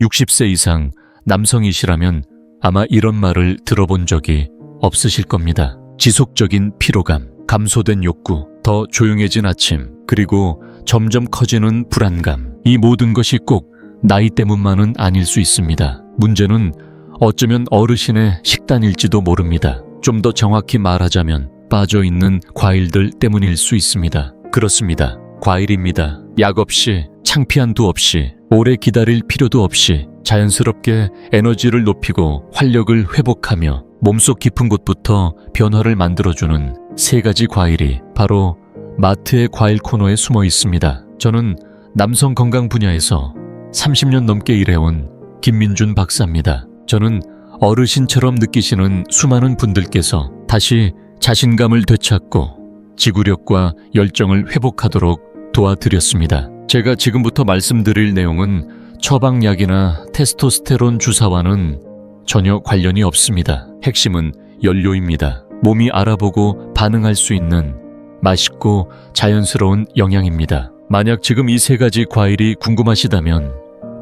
60세 이상 남성이시라면 아마 이런 말을 들어본 적이 없으실 겁니다. 지속적인 피로감, 감소된 욕구, 더 조용해진 아침, 그리고 점점 커지는 불안감. 이 모든 것이 꼭 나이 때문만은 아닐 수 있습니다. 문제는 어쩌면 어르신의 식단일지도 모릅니다. 좀 더 정확히 말하자면 빠져있는 과일들 때문일 수 있습니다. 그렇습니다. 과일입니다. 약 없이, 창피함도 없이, 오래 기다릴 필요도 없이 자연스럽게 에너지를 높이고 활력을 회복하며 몸속 깊은 곳부터 변화를 만들어주는 세 가지 과일이 바로 마트의 과일 코너에 숨어 있습니다. 저는 남성 건강 분야에서 30년 넘게 일해온 김민준 박사입니다. 저는 어르신처럼 느끼시는 수많은 분들께서 다시 자신감을 되찾고 지구력과 열정을 회복하도록 도와드렸습니다. 제가 지금부터 말씀드릴 내용은 처방약이나 테스토스테론 주사와는 전혀 관련이 없습니다. 핵심은 연료입니다. 몸이 알아보고 반응할 수 있는 맛있고 자연스러운 영양입니다. 만약 지금 이 세 가지 과일이 궁금하시다면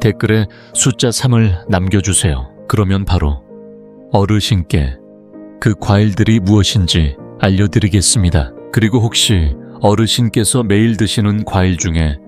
댓글에 숫자 3을 남겨주세요. 그러면 바로 어르신께 그 과일들이 무엇인지 알려드리겠습니다. 그리고 혹시 어르신께서 매일 드시는 과일 중에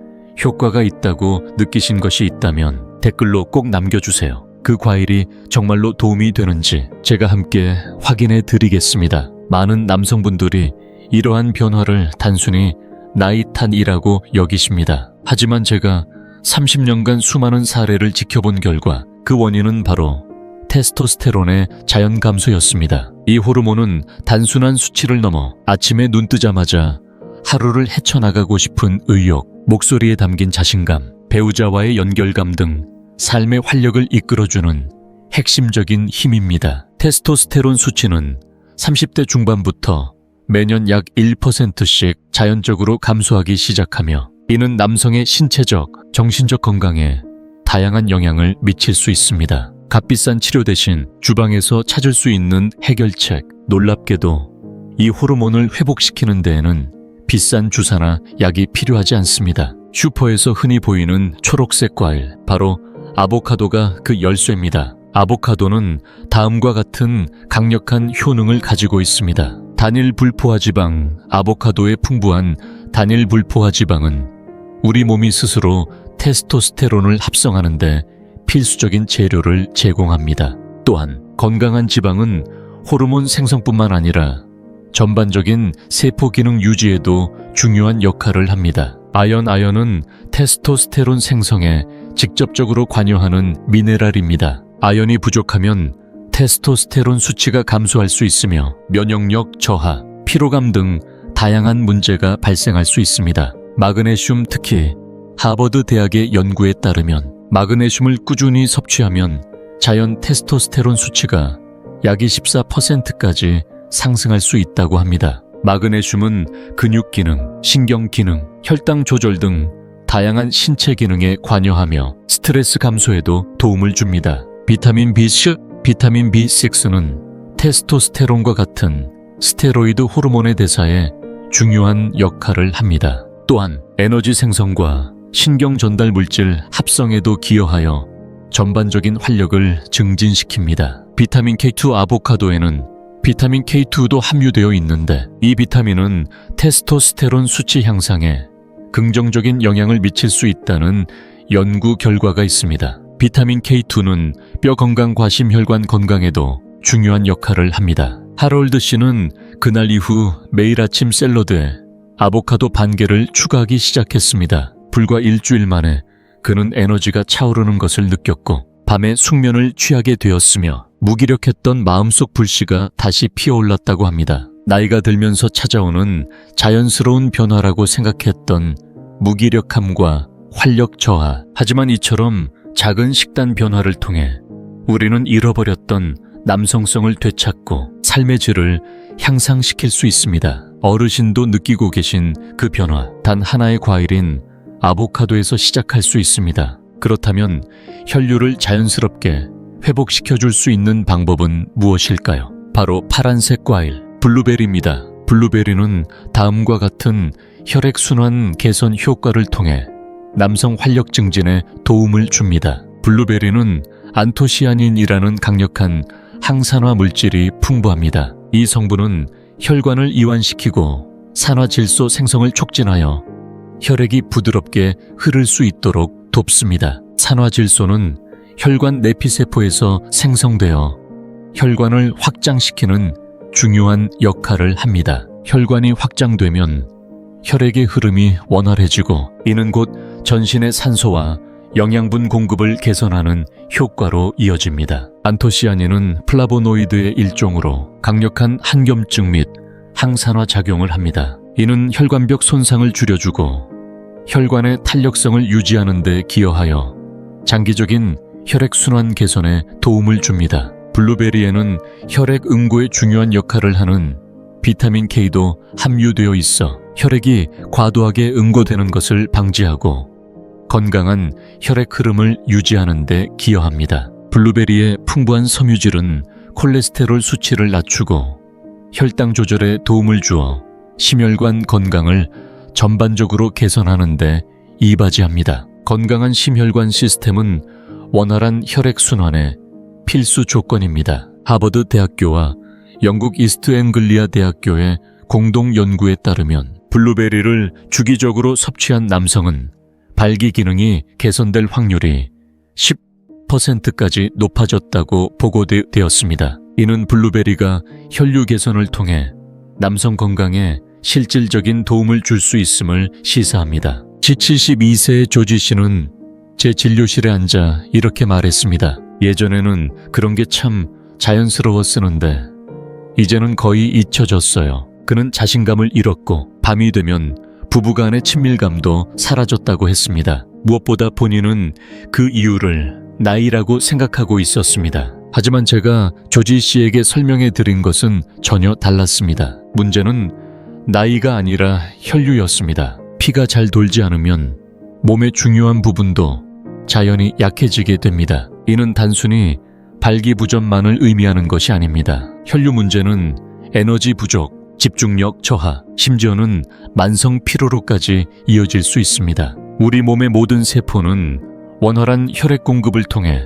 효과가 있다고 느끼신 것이 있다면 댓글로 꼭 남겨주세요. 그 과일이 정말로 도움이 되는지 제가 함께 확인해 드리겠습니다. 많은 남성분들이 이러한 변화를 단순히 나이 탓이라고 여기십니다. 하지만 제가 30년간 수많은 사례를 지켜본 결과 그 원인은 바로 테스토스테론의 자연 감소였습니다. 이 호르몬은 단순한 수치를 넘어 아침에 눈 뜨자마자 하루를 헤쳐나가고 싶은 의욕, 목소리에 담긴 자신감, 배우자와의 연결감 등 삶의 활력을 이끌어주는 핵심적인 힘입니다. 테스토스테론 수치는 30대 중반부터 매년 약 1%씩 자연적으로 감소하기 시작하며 이는 남성의 신체적, 정신적 건강에 다양한 영향을 미칠 수 있습니다. 값비싼 치료 대신 주방에서 찾을 수 있는 해결책, 놀랍게도 이 호르몬을 회복시키는 데에는 비싼 주사나 약이 필요하지 않습니다. 슈퍼에서 흔히 보이는 초록색 과일, 바로 아보카도가 그 열쇠입니다. 아보카도는 다음과 같은 강력한 효능을 가지고 있습니다. 단일 불포화 지방, 아보카도의 풍부한 단일 불포화 지방은 우리 몸이 스스로 테스토스테론을 합성하는데 필수적인 재료를 제공합니다. 또한 건강한 지방은 호르몬 생성뿐만 아니라 전반적인 세포 기능 유지에도 중요한 역할을 합니다. 아연은 테스토스테론 생성에 직접적으로 관여하는 미네랄입니다. 아연이 부족하면 테스토스테론 수치가 감소할 수 있으며 면역력 저하, 피로감 등 다양한 문제가 발생할 수 있습니다. 마그네슘, 특히 하버드 대학의 연구에 따르면 마그네슘을 꾸준히 섭취하면 자연 테스토스테론 수치가 약 24%까지 상승할 수 있다고 합니다. 마그네슘은 근육 기능, 신경 기능, 혈당 조절 등 다양한 신체 기능에 관여하며 스트레스 감소에도 도움을 줍니다. 비타민 B6는 테스토스테론과 같은 스테로이드 호르몬의 대사에 중요한 역할을 합니다. 또한 에너지 생성과 신경 전달 물질 합성에도 기여하여 전반적인 활력을 증진시킵니다. 비타민 K2 아보카도에는 비타민 K2도 함유되어 있는데 이 비타민은 테스토스테론 수치 향상에 긍정적인 영향을 미칠 수 있다는 연구 결과가 있습니다. 비타민 K2는 뼈 건강, 과심혈관 건강에도 중요한 역할을 합니다. 하롤드 씨는 그날 이후 매일 아침 샐러드에 아보카도 반 개를 추가하기 시작했습니다. 불과 일주일 만에 그는 에너지가 차오르는 것을 느꼈고 밤에 숙면을 취하게 되었으며 무기력했던 마음속 불씨가 다시 피어올랐다고 합니다. 나이가 들면서 찾아오는 자연스러운 변화라고 생각했던 무기력함과 활력 저하. 하지만 이처럼 작은 식단 변화를 통해 우리는 잃어버렸던 남성성을 되찾고 삶의 질을 향상시킬 수 있습니다. 어르신도 느끼고 계신 그 변화, 단 하나의 과일인 아보카도에서 시작할 수 있습니다. 그렇다면 혈류를 자연스럽게 회복시켜줄 수 있는 방법은 무엇일까요? 바로 파란색 과일, 블루베리입니다. 블루베리는 다음과 같은 혈액순환 개선 효과를 통해 남성 활력 증진에 도움을 줍니다. 블루베리는 안토시아닌이라는 강력한 항산화 물질이 풍부합니다. 이 성분은 혈관을 이완시키고 산화질소 생성을 촉진하여 혈액이 부드럽게 흐를 수 있도록 돕습니다. 산화질소는 혈관 내피세포에서 생성되어 혈관을 확장시키는 중요한 역할을 합니다. 혈관이 확장되면 혈액의 흐름이 원활해지고 이는 곧 전신의 산소와 영양분 공급을 개선하는 효과로 이어집니다. 안토시아닌은 플라보노이드의 일종으로 강력한 항염증 및 항산화 작용을 합니다. 이는 혈관벽 손상을 줄여주고 혈관의 탄력성을 유지하는 데 기여하여 장기적인 혈액순환 개선에 도움을 줍니다. 블루베리에는 혈액 응고에 중요한 역할을 하는 비타민 K도 함유되어 있어 혈액이 과도하게 응고되는 것을 방지하고 건강한 혈액 흐름을 유지하는 데 기여합니다. 블루베리의 풍부한 섬유질은 콜레스테롤 수치를 낮추고 혈당 조절에 도움을 주어 심혈관 건강을 전반적으로 개선하는 데 이바지합니다. 건강한 심혈관 시스템은 원활한 혈액 순환의 필수 조건입니다. 하버드 대학교와 영국 이스트 앵글리아 대학교의 공동 연구에 따르면 블루베리를 주기적으로 섭취한 남성은 발기 기능이 개선될 확률이 10%까지 높아졌다고 보고되었습니다. 이는 블루베리가 혈류 개선을 통해 남성 건강에 실질적인 도움을 줄 수 있음을 시사합니다. 72세의 조지 씨는 제 진료실에 앉아 이렇게 말했습니다. 예전에는 그런 게 참 자연스러웠었는데 이제는 거의 잊혀졌어요. 그는 자신감을 잃었고 밤이 되면 부부간의 친밀감도 사라졌다고 했습니다. 무엇보다 본인은 그 이유를 나이라고 생각하고 있었습니다. 하지만 제가 조지 씨에게 설명해 드린 것은 전혀 달랐습니다. 문제는 나이가 아니라 혈류였습니다. 피가 잘 돌지 않으면 몸의 중요한 부분도 자연히 약해지게 됩니다. 이는 단순히 발기부전만을 의미하는 것이 아닙니다. 혈류 문제는 에너지 부족, 집중력 저하, 심지어는 만성 피로로까지 이어질 수 있습니다. 우리 몸의 모든 세포는 원활한 혈액 공급을 통해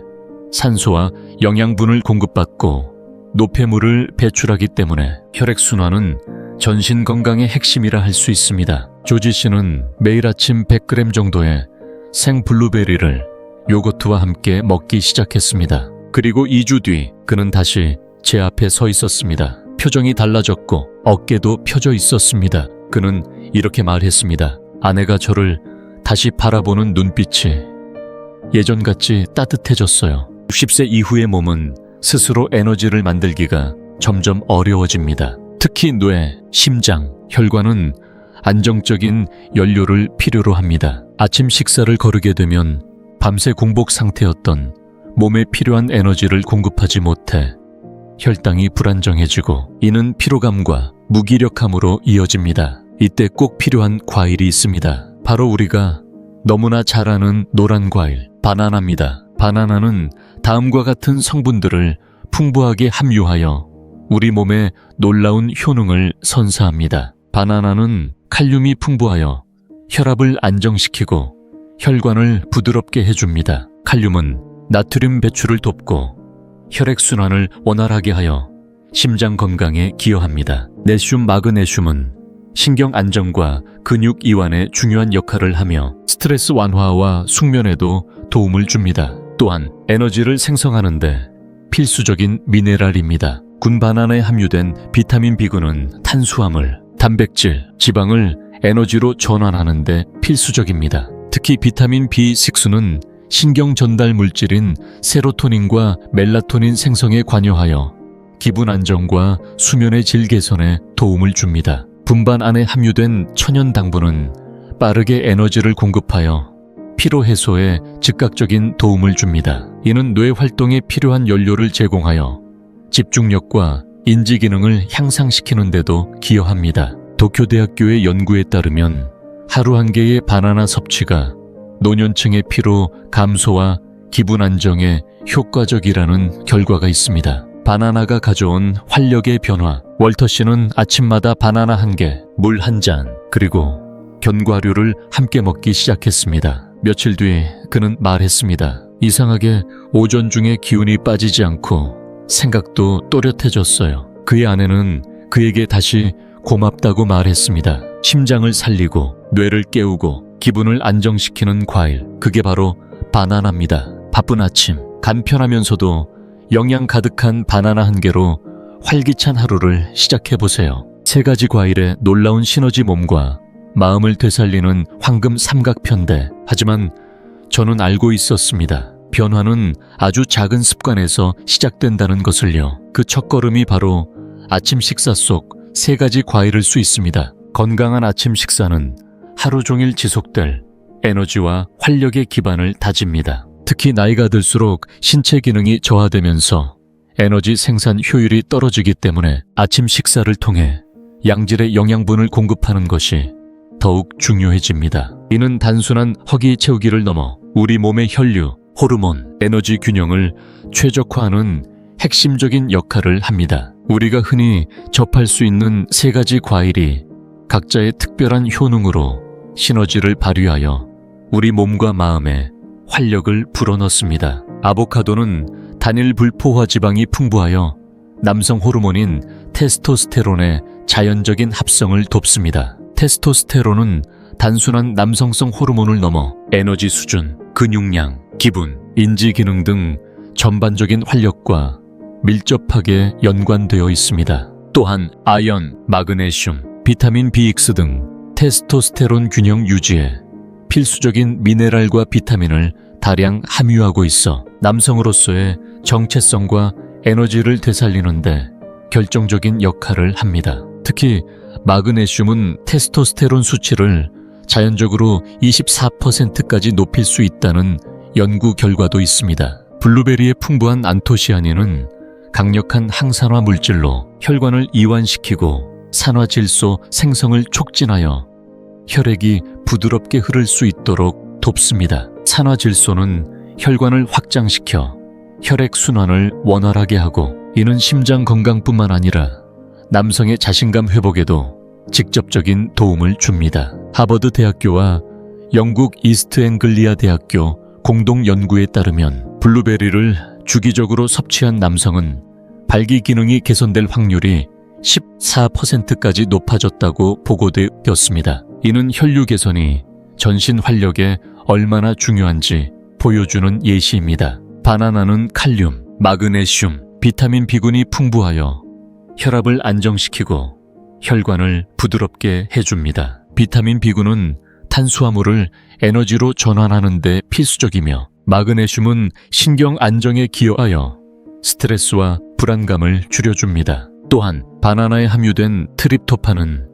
산소와 영양분을 공급받고 노폐물을 배출하기 때문에 혈액순환은 전신 건강의 핵심이라 할 수 있습니다. 조지 씨는 매일 아침 100g 정도의 생 블루베리를 요거트와 함께 먹기 시작했습니다. 그리고 2주 뒤 그는 다시 제 앞에 서 있었습니다. 표정이 달라졌고 어깨도 펴져 있었습니다. 그는 이렇게 말했습니다. 아내가 저를 다시 바라보는 눈빛이 예전같이 따뜻해졌어요. 60세 이후의 몸은 스스로 에너지를 만들기가 점점 어려워집니다. 특히 뇌, 심장, 혈관은 안정적인 연료를 필요로 합니다. 아침 식사를 거르게 되면 밤새 공복 상태였던 몸에 필요한 에너지를 공급하지 못해 혈당이 불안정해지고 이는 피로감과 무기력함으로 이어집니다. 이때 꼭 필요한 과일이 있습니다. 바로 우리가 너무나 잘 아는 노란 과일, 바나나입니다. 바나나는 다음과 같은 성분들을 풍부하게 함유하여 우리 몸에 놀라운 효능을 선사합니다. 바나나는 칼륨이 풍부하여 혈압을 안정시키고 혈관을 부드럽게 해줍니다. 칼륨은 나트륨 배출을 돕고 혈액순환을 원활하게 하여 심장 건강에 기여합니다. 내슘, 마그네슘은 신경 안정과 근육 이완에 중요한 역할을 하며 스트레스 완화와 숙면에도 도움을 줍니다. 또한 에너지를 생성하는데 필수적인 미네랄입니다. 군 바나나에 함유된 비타민 B군은 탄수화물, 단백질, 지방을 에너지로 전환하는 데 필수적입니다. 특히 비타민 B6는 신경 전달 물질인 세로토닌과 멜라토닌 생성에 관여하여 기분 안정과 수면의 질 개선에 도움을 줍니다. 분반 안에 함유된 천연 당분은 빠르게 에너지를 공급하여 피로 해소에 즉각적인 도움을 줍니다. 이는 뇌 활동에 필요한 연료를 제공하여 집중력과 인지 기능을 향상시키는 데도 기여합니다. 도쿄대학교의 연구에 따르면 하루 한 개의 바나나 섭취가 노년층의 피로 감소와 기분 안정에 효과적이라는 결과가 있습니다. 바나나가 가져온 활력의 변화. 월터 씨는 아침마다 바나나 한 개, 물 한 잔, 그리고 견과류를 함께 먹기 시작했습니다. 며칠 뒤 그는 말했습니다. 이상하게 오전 중에 기운이 빠지지 않고 생각도 또렷해졌어요. 그의 아내는 그에게 다시 고맙다고 말했습니다. 심장을 살리고 뇌를 깨우고 기분을 안정시키는 과일, 그게 바로 바나나입니다. 바쁜 아침, 간편하면서도 영양 가득한 바나나 한 개로 활기찬 하루를 시작해보세요. 3가지 과일의 놀라운 시너지, 몸과 마음을 되살리는 황금 삼각편대. 하지만 저는 알고 있었습니다. 변화는 아주 작은 습관에서 시작된다는 것을요. 그 첫걸음이 바로 아침 식사 속 3가지 과일일 수 있습니다. 건강한 아침 식사는 하루 종일 지속될 에너지와 활력의 기반을 다집니다. 특히 나이가 들수록 신체 기능이 저하되면서 에너지 생산 효율이 떨어지기 때문에 아침 식사를 통해 양질의 영양분을 공급하는 것이 더욱 중요해집니다. 이는 단순한 허기 채우기를 넘어 우리 몸의 혈류, 호르몬, 에너지 균형을 최적화하는 핵심적인 역할을 합니다. 우리가 흔히 접할 수 있는 3가지 과일이 각자의 특별한 효능으로 시너지를 발휘하여 우리 몸과 마음에 활력을 불어넣습니다. 아보카도는 단일 불포화 지방이 풍부하여 남성 호르몬인 테스토스테론의 자연적인 합성을 돕습니다. 테스토스테론은 단순한 남성성 호르몬을 넘어 에너지 수준, 근육량, 기분, 인지 기능 등 전반적인 활력과 밀접하게 연관되어 있습니다. 또한 아연, 마그네슘, 비타민 B6 등 테스토스테론 균형 유지에 필수적인 미네랄과 비타민을 다량 함유하고 있어 남성으로서의 정체성과 에너지를 되살리는데 결정적인 역할을 합니다. 특히 마그네슘은 테스토스테론 수치를 자연적으로 24%까지 높일 수 있다는 연구 결과도 있습니다. 블루베리의 풍부한 안토시아닌은 강력한 항산화 물질로 혈관을 이완시키고 산화질소 생성을 촉진하여 혈액이 부드럽게 흐를 수 있도록 돕습니다. 산화질소는 혈관을 확장시켜 혈액 순환을 원활하게 하고, 이는 심장 건강뿐만 아니라 남성의 자신감 회복에도 직접적인 도움을 줍니다. 하버드 대학교와 영국 이스트 앵글리아 대학교 공동 연구에 따르면 블루베리를 주기적으로 섭취한 남성은 발기 기능이 개선될 확률이 14%까지 높아졌다고 보고되었습니다. 이는 혈류 개선이 전신 활력에 얼마나 중요한지 보여주는 예시입니다. 바나나는 칼륨, 마그네슘, 비타민 B군이 풍부하여 혈압을 안정시키고 혈관을 부드럽게 해줍니다. 비타민 B군은 탄수화물을 에너지로 전환하는 데 필수적이며, 마그네슘은 신경 안정에 기여하여 스트레스와 불안감을 줄여줍니다. 또한 바나나에 함유된 트립토판은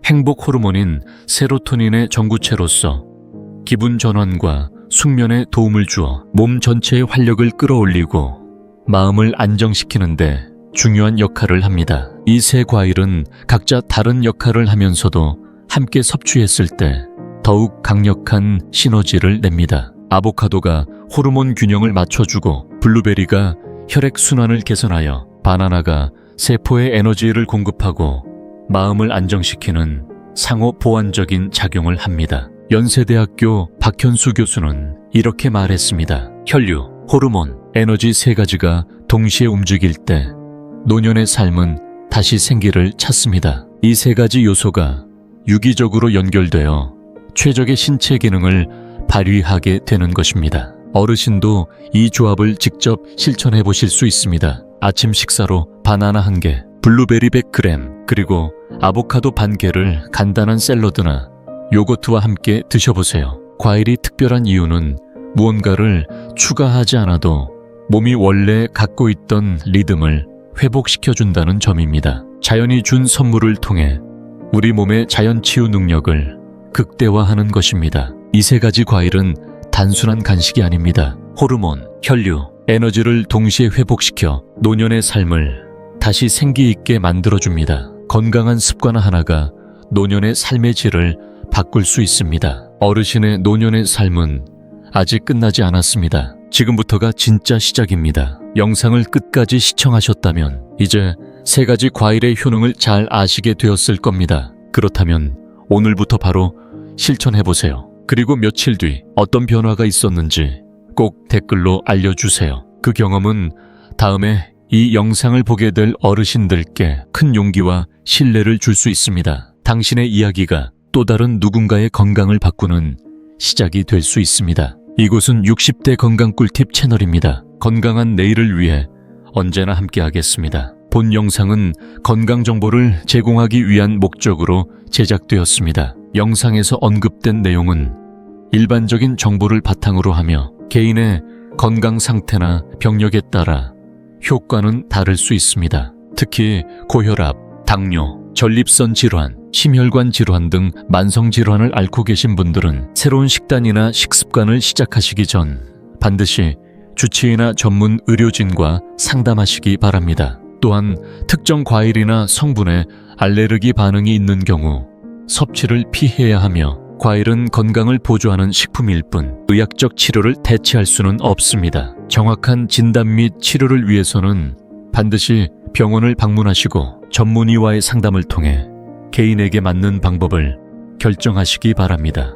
행복 호르몬인 세로토닌의 전구체로서 기분 전환과 숙면에 도움을 주어 몸 전체의 활력을 끌어올리고 마음을 안정시키는데 중요한 역할을 합니다. 이 3과일은 각자 다른 역할을 하면서도 함께 섭취했을 때 더욱 강력한 시너지를 냅니다. 아보카도가 호르몬 균형을 맞춰주고, 블루베리가 혈액 순환을 개선하여, 바나나가 세포에 에너지를 공급하고 마음을 안정시키는 상호 보완적인 작용을 합니다. 연세대학교 박현수 교수는 이렇게 말했습니다. 혈류, 호르몬, 에너지 3가지가 동시에 움직일 때 노년의 삶은 다시 생기를 찾습니다. 이 3가지 요소가 유기적으로 연결되어 최적의 신체 기능을 발휘하게 되는 것입니다. 어르신도 이 조합을 직접 실천해 보실 수 있습니다. 아침 식사로 바나나 1개, 블루베리 100g, 그리고 아보카도 반 개를 간단한 샐러드나 요거트와 함께 드셔보세요. 과일이 특별한 이유는 무언가를 추가하지 않아도 몸이 원래 갖고 있던 리듬을 회복시켜준다는 점입니다. 자연이 준 선물을 통해 우리 몸의 자연 치유 능력을 극대화하는 것입니다. 이 3가지 과일은 단순한 간식이 아닙니다. 호르몬, 혈류, 에너지를 동시에 회복시켜 노년의 삶을 다시 생기 있게 만들어줍니다. 건강한 습관 하나가 노년의 삶의 질을 바꿀 수 있습니다. 어르신의 노년의 삶은 아직 끝나지 않았습니다. 지금부터가 진짜 시작입니다. 영상을 끝까지 시청하셨다면 이제 3가지 과일의 효능을 잘 아시게 되었을 겁니다. 그렇다면 오늘부터 바로 실천해보세요. 그리고 며칠 뒤 어떤 변화가 있었는지 꼭 댓글로 알려주세요. 그 경험은 다음에 이 영상을 보게 될 어르신들께 큰 용기와 신뢰를 줄 수 있습니다. 당신의 이야기가 또 다른 누군가의 건강을 바꾸는 시작이 될 수 있습니다. 이곳은 60대 건강 꿀팁 채널입니다. 건강한 내일을 위해 언제나 함께하겠습니다. 본 영상은 건강 정보를 제공하기 위한 목적으로 제작되었습니다. 영상에서 언급된 내용은 일반적인 정보를 바탕으로 하며 개인의 건강 상태나 병력에 따라 효과는 다를 수 있습니다. 특히 고혈압, 당뇨, 전립선 질환, 심혈관 질환 등 만성 질환을 앓고 계신 분들은 새로운 식단이나 식습관을 시작하시기 전 반드시 주치의나 전문 의료진과 상담하시기 바랍니다. 또한 특정 과일이나 성분에 알레르기 반응이 있는 경우 섭취를 피해야 하며 과일은 건강을 보조하는 식품일 뿐 의학적 치료를 대체할 수는 없습니다. 정확한 진단 및 치료를 위해서는 반드시 병원을 방문하시고 전문의와의 상담을 통해 개인에게 맞는 방법을 결정하시기 바랍니다.